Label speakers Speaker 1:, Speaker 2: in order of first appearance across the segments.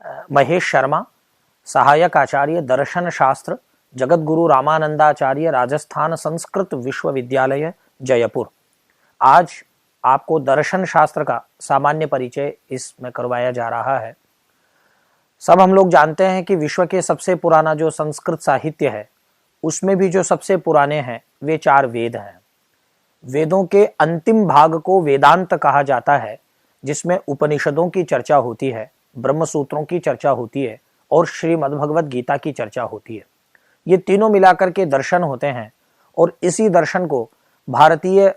Speaker 1: महेश शर्मा, सहायक आचार्य दर्शन शास्त्र, जगत गुरु रामानंदाचार्य, राजस्थान संस्कृत विश्वविद्यालय जयपुर। आज आपको दर्शन शास्त्र का सामान्य परिचय इसमें करवाया जा रहा है। सब हम लोग जानते हैं कि विश्व के सबसे पुराना जो संस्कृत साहित्य है उसमें भी जो सबसे पुराने हैं वे 4 वेद हैं। वेदों के अंतिम भाग को वेदांत कहा जाता है, जिसमें उपनिषदों की चर्चा होती है, ब्रह्म सूत्रों की चर्चा होती है और श्रीमद् भगवत गीता की चर्चा होती है। ये तीनों मिलाकर के दर्शन होते हैं और इसी दर्शन को भारतीय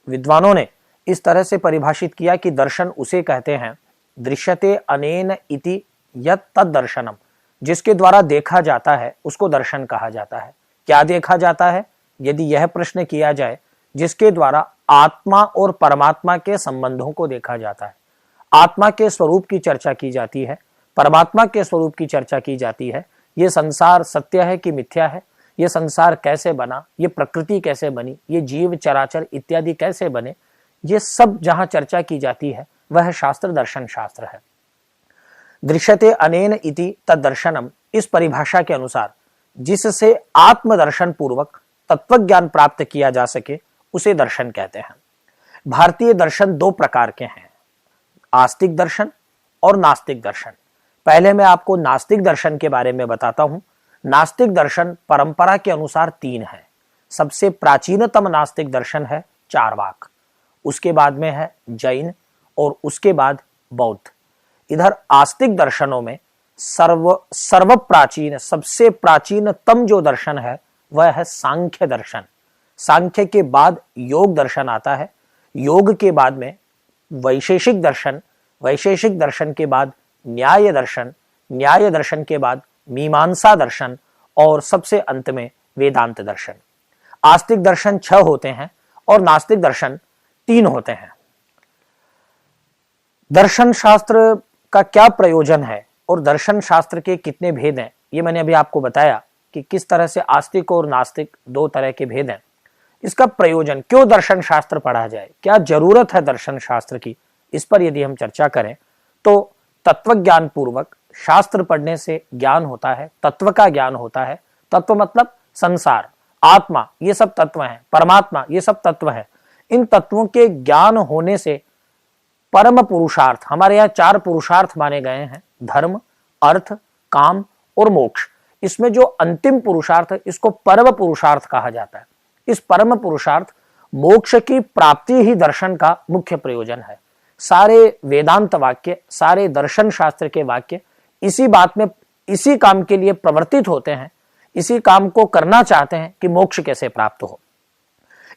Speaker 1: विद्वानों ने इस तरह से परिभाषित किया कि दर्शन उसे कहते हैं दृश्यते अनेन इति यत् तद दर्शनम, जिसके द्वारा देखा जाता है उसको दर्शन कहा जाता है। क्या देखा जाता है? यदि यह प्रश्न किया जाए, जिसके द्वारा आत्मा और परमात्मा के संबंधों को देखा जाता है, आत्मा के स्वरूप की चर्चा की जाती है, परमात्मा के स्वरूप की चर्चा की जाती है। ये संसार सत्य है कि मिथ्या है, ये संसार कैसे बना, ये प्रकृति कैसे बनी, ये जीव चराचर इत्यादि कैसे बने, ये सब जहां चर्चा की जाती है वह शास्त्र दर्शन शास्त्र है। दृश्यते अनेन इति तद्दर्शनम, इस परिभाषा के अनुसार जिससे आत्मदर्शन पूर्वक तत्वज्ञान प्राप्त किया जा सके उसे दर्शन कहते हैं। भारतीय दर्शन 2 प्रकार के हैं, आस्तिक दर्शन और नास्तिक दर्शन। पहले मैं आपको नास्तिक दर्शन के बारे में बताता हूं। नास्तिक दर्शन परंपरा के अनुसार 3 है। सबसे प्राचीनतम नास्तिक दर्शन है चार्वाक, उसके बाद में है जैन और उसके बाद बौद्ध। इधर आस्तिक दर्शनों में सर्व प्राचीन, सबसे प्राचीनतम जो दर्शन है वह है सांख्य दर्शन। सांख्य के बाद योग दर्शन आता है, योग के बाद में वैशेषिक दर्शन, वैशेषिक दर्शन के बाद न्याय दर्शन, न्याय दर्शन के बाद मीमांसा दर्शन और सबसे अंत में वेदांत दर्शन। आस्तिक दर्शन 6 होते हैं और नास्तिक दर्शन 3 होते हैं। दर्शन शास्त्र का क्या प्रयोजन है और दर्शन शास्त्र के कितने भेद हैं, ये मैंने अभी आपको बताया कि किस तरह से आस्तिक और नास्तिक 2 तरह के भेद हैं। इसका प्रयोजन, क्यों दर्शन शास्त्र पढ़ा जाए, क्या जरूरत है दर्शन शास्त्र की, इस पर यदि हम चर्चा करें तो तत्वज्ञान पूर्वक शास्त्र पढ़ने से ज्ञान होता है, तत्व का ज्ञान होता है। तत्व मतलब संसार, आत्मा, ये सब तत्व हैं, परमात्मा, ये सब तत्व हैं। इन तत्वों के ज्ञान होने से परम पुरुषार्थ, हमारे यहाँ 4 पुरुषार्थ माने गए हैं, धर्म, अर्थ, काम और मोक्ष। इसमें जो अंतिम पुरुषार्थ है इसको परम पुरुषार्थ कहा जाता है। इस परम पुरुषार्थ मोक्ष की प्राप्ति ही दर्शन का मुख्य प्रयोजन है। सारे वेदांत वाक्य, सारे दर्शन शास्त्र के वाक्य इसी बात में, इसी काम के लिए प्रवर्तित होते हैं, इसी काम को करना चाहते हैं कि मोक्ष कैसे प्राप्त हो।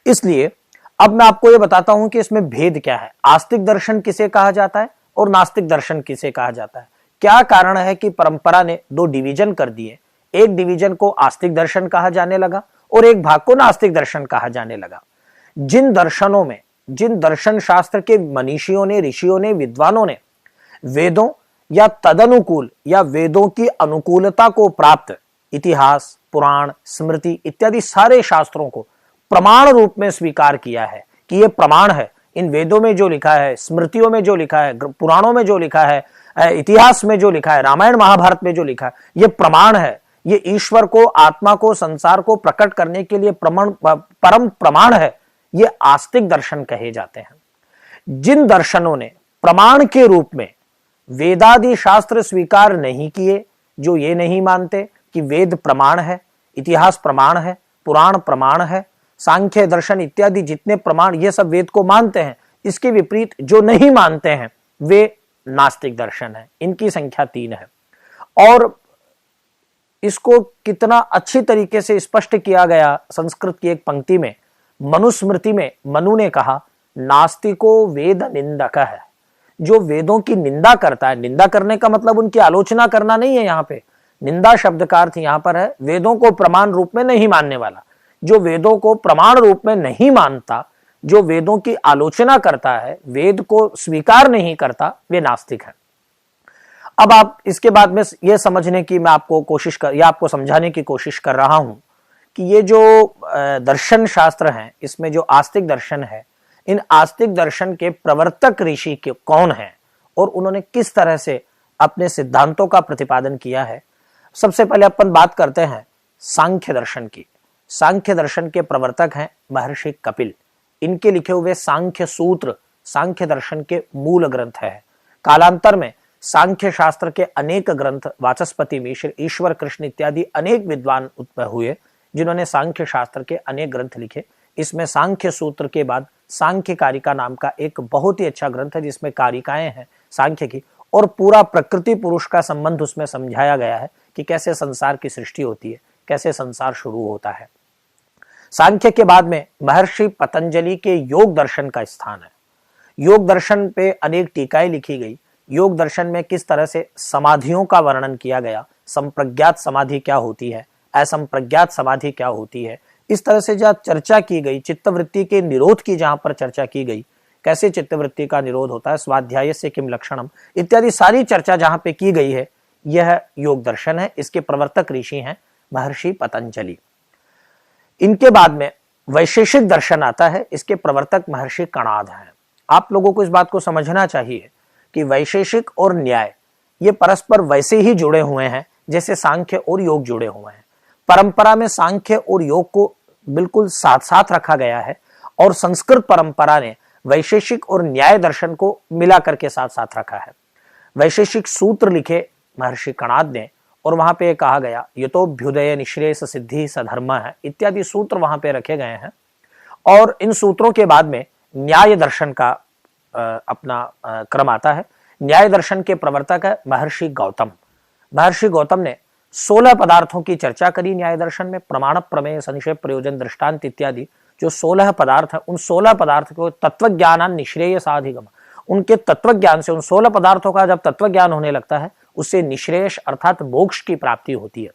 Speaker 1: इसलिए अब मैं आपको ये बताता हूं कि इसमें भेद क्या है, आस्तिक दर्शन किसे कहा जाता है और नास्तिक दर्शन किसे कहा जाता है। क्या कारण है कि परंपरा ने 2 डिवीजन कर दिए, एक डिवीजन को आस्तिक दर्शन कहा जाने लगा और एक भाग को नास्तिक दर्शन कहा जाने लगा। जिन दर्शनों में, जिन दर्शन शास्त्र के मनीषियों ने, ऋषियों ने, विद्वानों ने वेदों या तदनुकूल या वेदों की अनुकूलता को प्राप्त इतिहास, पुराण, स्मृति इत्यादि सारे शास्त्रों को प्रमाण रूप में स्वीकार किया है कि ये प्रमाण है, इन वेदों में जो लिखा है, स्मृतियों में जो लिखा है, पुराणों में जो लिखा है, इतिहास में जो लिखा है, रामायण महाभारत में जो लिखा है, ये प्रमाण है, ये ईश्वर को, आत्मा को, संसार को प्रकट करने के लिए परम प्रमाण है, ये आस्तिक दर्शन कहे जाते हैं। जिन दर्शनों ने प्रमाण के रूप में वेदादि शास्त्र स्वीकार नहीं किए, जो ये नहीं मानते कि वेद प्रमाण है, इतिहास प्रमाण है, पुराण प्रमाण है, सांख्य दर्शन इत्यादि जितने प्रमाण, ये सब वेद को मानते हैं, इसके विपरीत जो नहीं मानते हैं वे नास्तिक दर्शन है। इनकी संख्या 3 है और इसको कितना अच्छी तरीके से स्पष्ट किया गया संस्कृत की एक पंक्ति में। मनुस्मृति में मनु ने कहा, नास्तिको वेद निंदक है। जो वेदों की निंदा करता है, निंदा करने का मतलब उनकी आलोचना करना नहीं है, यहाँ पे निंदा शब्द का अर्थ यहाँ पर है वेदों को प्रमाण रूप में नहीं मानने वाला। जो वेदों को प्रमाण रूप में नहीं मानता, जो वेदों की आलोचना करता है, वेद को स्वीकार नहीं करता, वे नास्तिक है। अब आप इसके बाद में ये समझने की मैं आपको कोशिश कर, या आपको समझाने की कोशिश कर रहा हूं कि ये जो दर्शन शास्त्र हैं, इसमें जो आस्तिक दर्शन है, इन आस्तिक दर्शन के प्रवर्तक ऋषि के कौन हैं और उन्होंने किस तरह से अपने सिद्धांतों का प्रतिपादन किया है। सबसे पहले अपन बात करते हैं सांख्य दर्शन की। सांख्य दर्शन के प्रवर्तक हैं महर्षि कपिल। इनके लिखे हुए सांख्य सूत्र सांख्य दर्शन के मूल ग्रंथ है। कालांतर में सांख्य शास्त्र के अनेक ग्रंथ वाचस्पति मिश्र, ईश्वर कृष्ण इत्यादि अनेक विद्वान उत्पन्न हुए जिन्होंने सांख्य शास्त्र के अनेक ग्रंथ लिखे। इसमें सांख्य सूत्र के बाद सांख्य कारिका नाम का एक बहुत ही अच्छा ग्रंथ है जिसमें कारिकाएं हैं सांख्य की, और पूरा प्रकृति पुरुष का संबंध उसमें समझाया गया है कि कैसे संसार की सृष्टि होती है, कैसे संसार शुरू होता है। सांख्य के बाद में महर्षि पतंजलि के योग दर्शन का स्थान है। योग दर्शन पे अनेक टीकाएं लिखी गई। योग दर्शन में किस तरह से समाधियों का वर्णन किया गया, संप्रज्ञात समाधि क्या होती है, असंप्रज्ञात समाधि क्या होती है, इस तरह से जहाँ चर्चा की गई, चित्तवृत्ति के निरोध की जहां पर चर्चा की गई, कैसे चित्तवृत्ति का निरोध होता है, स्वाध्याय से किम लक्षणम इत्यादि सारी चर्चा जहां पे की गई है, यह योग दर्शन है। इसके प्रवर्तक ऋषि हैं महर्षि पतंजलि। इनके बाद में वैशेषिक दर्शन आता है। इसके प्रवर्तक महर्षि कणाद हैं। आप लोगों को इस बात को समझना चाहिए कि वैशेषिक और न्याय ये परस्पर वैसे ही जुड़े हुए हैं जैसे सांख्य और योग जुड़े हुए हैं। परंपरा में सांख्य और योग को बिल्कुल साथ साथ रखा गया है और संस्कृत परंपरा ने वैशेषिक और न्याय दर्शन को मिला करके साथ साथ रखा है। वैशेषिक सूत्र लिखे महर्षि कणाद ने और वहां पे कहा गया यतोभ्युदय निश्रेयस सिद्धि सधर्म है इत्यादि सूत्र वहां पे रखे गए हैं। और इन सूत्रों के बाद में न्याय दर्शन का अपना क्रम आता है। न्याय दर्शन के प्रवर्तक है महर्षि गौतम। महर्षि गौतम ने 16 पदार्थों की चर्चा करी न्याय दर्शन में। प्रमाण, प्रमेय, संशय, प्रयोजन, दृष्टांत इत्यादि जो 16 पदार्थ है, उन 16 पदार्थ को तत्वज्ञान निश्रेय साधिगम, उनके तत्वज्ञान से, उन 16 पदार्थों का जब तत्वज्ञान होने लगता है उससे निश्रेयस अर्थात मोक्ष की प्राप्ति होती है।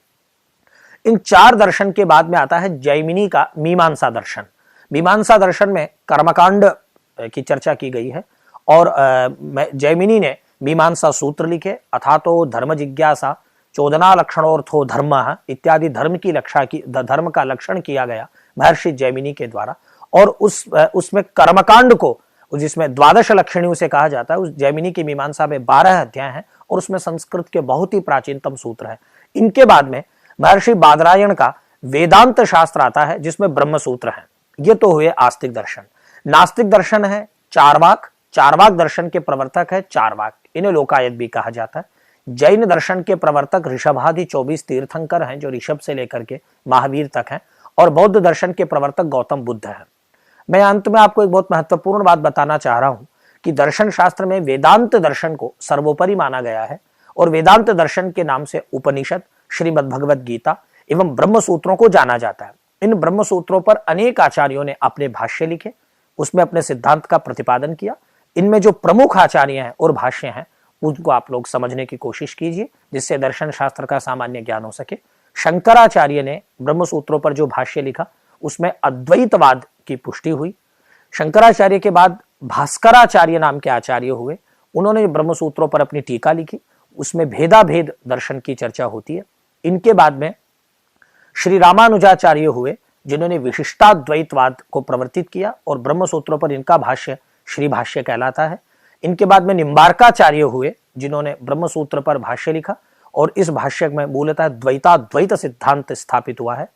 Speaker 1: इन 4 दर्शन के बाद में आता है जैमिनी का मीमांसा दर्शन। मीमांसा दर्शन में कर्मकांड की चर्चा की गई है और जैमिनी ने मीमांसा सूत्र लिखे। अथातो धर्म जिज्ञासा चोदना लक्षणोर्थो धर्म इत्यादि धर्म का लक्षण किया गया महर्षि जैमिनी के द्वारा। और उसमें कर्मकांड को, जिसमें द्वादश लक्षणियों से कहा जाता है, उस जैमिनी की मीमांसा में 12 अध्याय हैं और उसमें संस्कृत के बहुत ही प्राचीनतम सूत्र है। इनके बाद में महर्षि बादरायण का वेदांत शास्त्र आता है जिसमें ब्रह्म सूत्र है। ये तो हुए आस्तिक दर्शन। नास्तिक दर्शन है चारवाक। चारवाक दर्शन के प्रवर्तक है चारवाक, इन्हें लोकायत भी कहा जाता है। जैन दर्शन के प्रवर्तक ऋषभादि 24 तीर्थंकर हैं जो ऋषभ से लेकर के महावीर तक हैं। और बौद्ध दर्शन के प्रवर्तक गौतम बुद्ध हैं। मैं अंत में आपको एक बहुत महत्वपूर्ण बात बताना चाह रहा हूं कि दर्शन शास्त्र में वेदांत दर्शन को सर्वोपरि माना गया है और वेदांत दर्शन के नाम से उपनिषद, श्रीमद् भगवद गीता एवं ब्रह्म सूत्रों को जाना जाता है। इन ब्रह्म सूत्रों पर अनेक आचार्यों ने अपने भाष्य लिखे, उसमें अपने सिद्धांत का प्रतिपादन किया। इनमें जो प्रमुख आचार्य हैं और भाष्य हैं उनको आप लोग समझने की कोशिश कीजिए जिससे दर्शन शास्त्र का सामान्य ज्ञान हो सके। शंकराचार्य ने ब्रह्म सूत्रों पर जो भाष्य लिखा उसमें अद्वैतवाद की पुष्टि हुई। शंकराचार्य के बाद भास्कराचार्य नाम के आचार्य हुए, उन्होंने ब्रह्म सूत्रों पर अपनी टीका लिखी, उसमें भेदाभेद दर्शन की चर्चा होती है। इनके बाद में श्री रामानुजाचार्य हुए जिन्होंने विशिष्टाद्वैतवाद को प्रवर्तित किया और ब्रह्म सूत्रों पर इनका भाष्य श्री भाष्य कहलाता है। इनके बाद में निम्बार्काचार्य हुए जिन्होंने ब्रह्म सूत्र पर भाष्य लिखा और इस भाष्य में मूलतः द्वैताद्वैत सिद्धांत स्थापित हुआ है।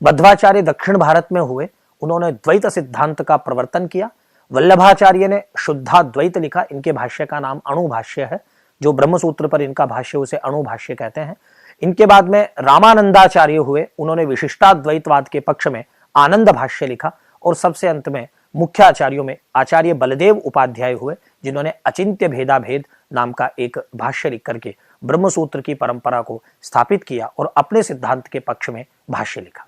Speaker 1: मध्वाचार्य दक्षिण भारत में हुए, उन्होंने द्वैत सिद्धांत का प्रवर्तन किया। वल्लभाचार्य ने शुद्धाद्वैत लिखा, इनके भाष्य का नाम अणुभाष्य है। जो ब्रह्म सूत्र पर इनका भाष्य उसे अणुभाष्य कहते हैं। इनके बाद में रामानंदाचार्य हुए, उन्होंने विशिष्टाद्वैतवाद के पक्ष में आनंद भाष्य लिखा। और सबसे अंत में मुख्य आचार्यों में आचार्य बलदेव उपाध्याय हुए जिन्होंने अचिंत्य भेदाभेद नाम का एक भाष्य लिख करके ब्रह्म सूत्र की परंपरा को स्थापित किया और अपने सिद्धांत के पक्ष में भाष्य लिखा।